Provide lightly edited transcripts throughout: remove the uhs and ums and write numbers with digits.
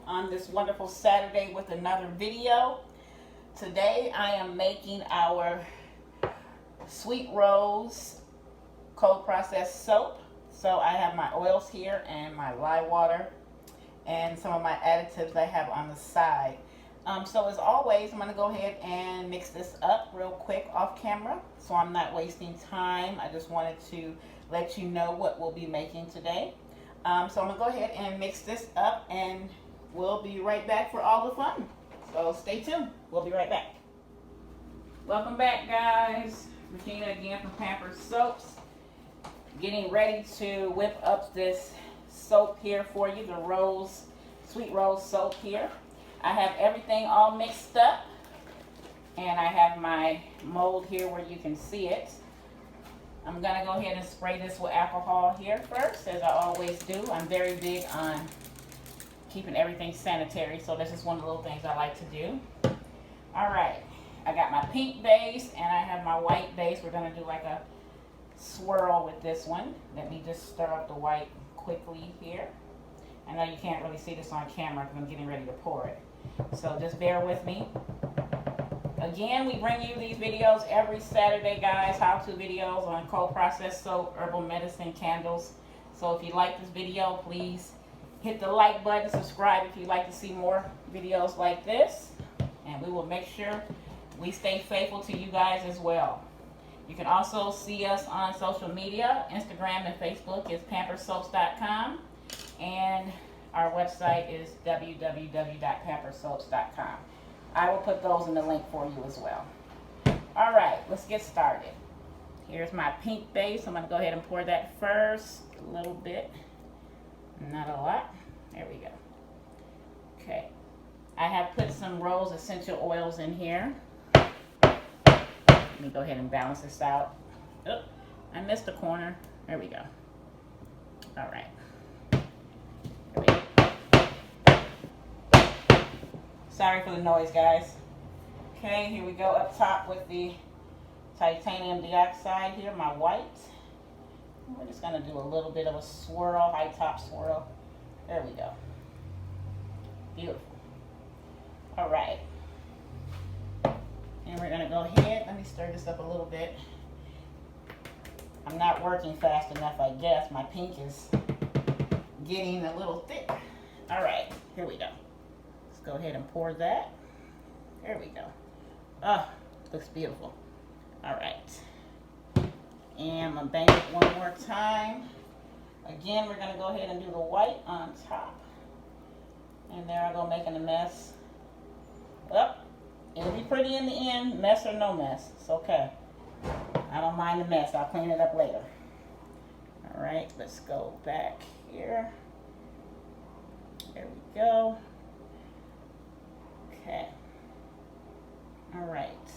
on this wonderful Saturday with another video. Today I am making our Sweet Rose cold processed soap. So I have my oils here and my lye water and some of my additives I have on the side. So as always, I'm going to go ahead and mix this up real quick off camera so I'm not wasting time. I just wanted to let you know what we'll be making today. So I'm going to go ahead and mix this up and we'll be right back for all the fun. So stay tuned. We'll be right back. Welcome back, guys. Regina again from Pampered Soaps. Getting ready to whip up this soap here for you, the Sweet Rose soap here. I have everything all mixed up and I have my mold here where you can see it. I'm going to go ahead and spray this with alcohol here first, as I always do. I'm very big on keeping everything sanitary, so this is one of the little things I like to do. Alright, I got my pink base and I have my white base. We're going to do like a swirl with this one. Let me just stir up the white quickly here. I know you can't really see this on camera because I'm getting ready to pour it. So just bear with me. Again, we bring you these videos every Saturday, guys. How-to videos on cold processed soap, herbal medicine, candles. So if you like this video, please hit the like button, subscribe if you'd like to see more videos like this. And we will make sure we stay faithful to you guys as well. You can also see us on social media. Instagram and Facebook is pamperedsoaps.com. And our website is www.pamperedsoaps.com. I will put those in the link for you as well. All right, let's get started. Here's my pink base. I'm going to go ahead and pour that first. A little bit. Not a lot. There we go. Okay. I have put some rose essential oils in here. Let me go ahead and balance this out. Oh, I missed a corner. There we go. All right. Sorry for the noise, guys. Okay, here we go up top with the titanium dioxide here, my white. We're just going to do a little bit of a swirl, high top swirl. There we go. Beautiful. All right. And we're going to go ahead. Let me stir this up a little bit. I'm not working fast enough, I guess. My pink is getting a little thick. All right, here we go. Let's go ahead and pour that. There we go. Oh, looks beautiful. All right. And I'm going to bang it one more time. Again, we're going to go ahead and do the white on top. And there I go, making a mess. Well, it'll be pretty in the end, mess or no mess. It's okay. I don't mind the mess. I'll clean it up later. All right, let's go back here. There we go. Okay. All right.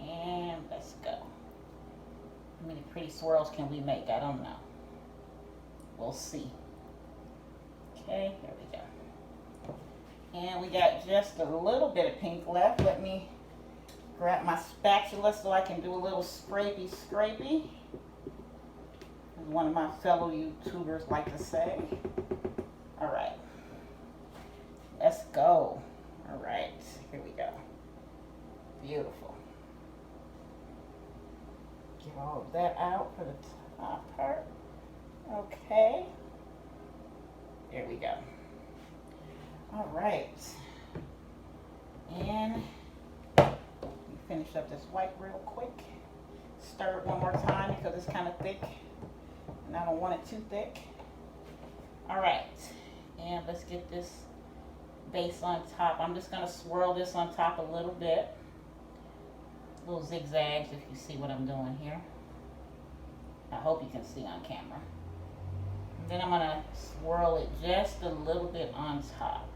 And let's go. How many pretty swirls can we make? I don't know. We'll see. Okay, there we go. And we got just a little bit of pink left. Let me grab my spatula so I can do a little scrapey. As one of my fellow YouTubers like to say. All right. Let's go. All right, here we go. Beautiful. Get all of that out for the top part. Okay. There we go. All right. And finish up this white real quick. Stir it one more time because it's kind of thick. And I don't want it too thick. All right. And let's get this base on top. I'm just going to swirl this on top a little bit. Little zigzags if you see what I'm doing here. I hope you can see on camera. And then I'm going to swirl it just a little bit on top.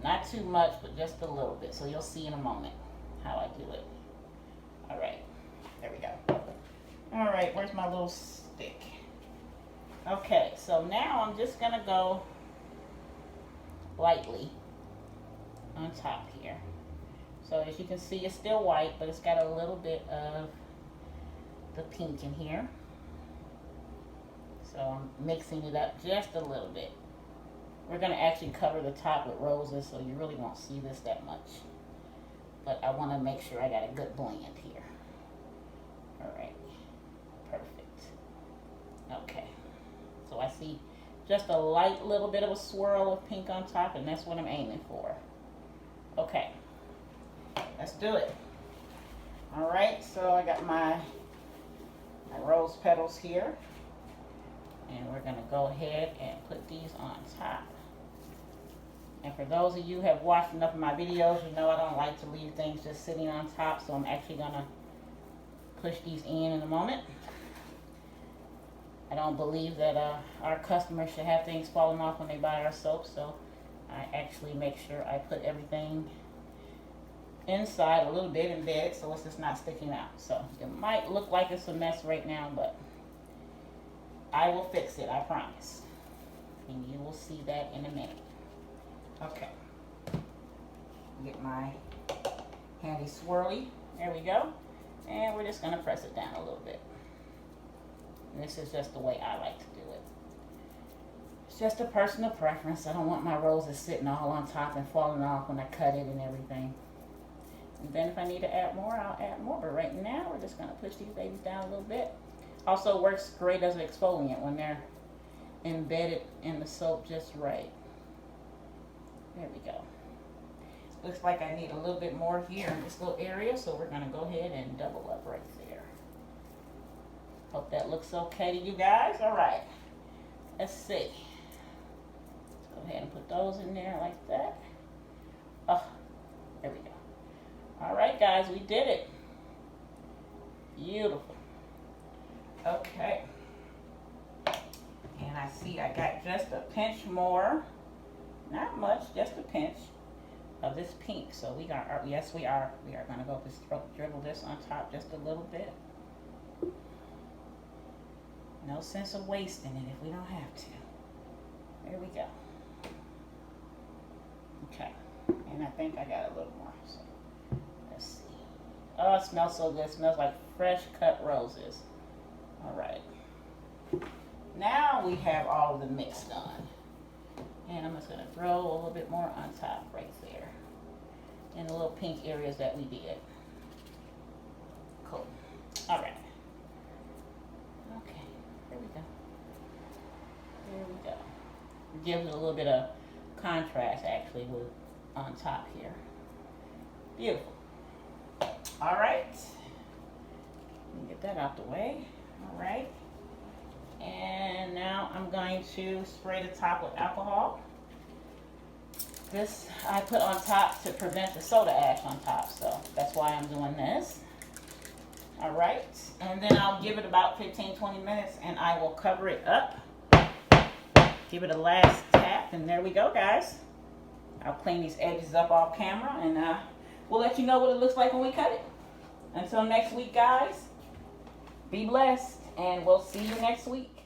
Not too much, but just a little bit. So you'll see in a moment how I do it. All right. There we go. All right. Where's my little stick? Okay. So now I'm just going to go lightly on top here. So as you can see, it's still white, but it's got a little bit of the pink in here. So I'm mixing it up just a little bit. We're going to actually cover the top with roses, so you really won't see this that much. But I want to make sure I got a good blend here. All right. Perfect. Okay. So I see just a light little bit of a swirl of pink on top, and that's what I'm aiming for. Okay. Let's do it. All right. So I got my rose petals here. And we're going to go ahead and put these on top. And for those of you who have watched enough of my videos, you know I don't like to leave things just sitting on top. So I'm actually going to push these in a moment. I don't believe that our customers should have things falling off when they buy our soap. So I actually make sure I put everything inside a little bit embedded so it's just not sticking out. So it might look like it's a mess right now, but I will fix it, I promise. And you will see that in a minute. Okay. Get my handy swirly. There we go. And we're just going to press it down a little bit. And this is just the way I like to do it. It's just a personal preference. I don't want my roses sitting all on top and falling off when I cut it and everything. And then if I need to add more, I'll add more. But right now, we're just going to push these babies down a little bit. Also works great as an exfoliant when they're embedded in the soap just right. There we go. Looks like I need a little bit more here in this little area, so we're going to go ahead and double up right there. Hope that looks okay to you guys. All right. Let's see. Let's go ahead and put those in there like that. Oh, there we go. All right, guys, we did it. Beautiful. Okay. And I see I got just a pinch more. Not much, just a pinch of this pink. So we are, yes, we are going to go just dribble this on top just a little bit. No sense of wasting it if we don't have to. There we go. Okay. And I think I got a little more. So let's see. Oh, it smells so good. It smells like fresh cut roses. All right. Now we have all the mix done. And I'm just going to throw a little bit more on top right there. In the little pink areas that we did. Cool. All right. Okay. There we go. There we go. It gives it a little bit of contrast actually with on top here. Beautiful. All right. Let me get that out the way. All right. And now I'm going to spray the top with alcohol. This I put on top to prevent the soda ash on top, so that's why I'm doing this. All right, and then I'll give it about 15-20 minutes and I will cover it up. Give it a last tap, and there we go, guys. I'll clean these edges up off camera, and we'll let you know what it looks like when we cut it. Until next week, guys, be blessed, and we'll see you next week.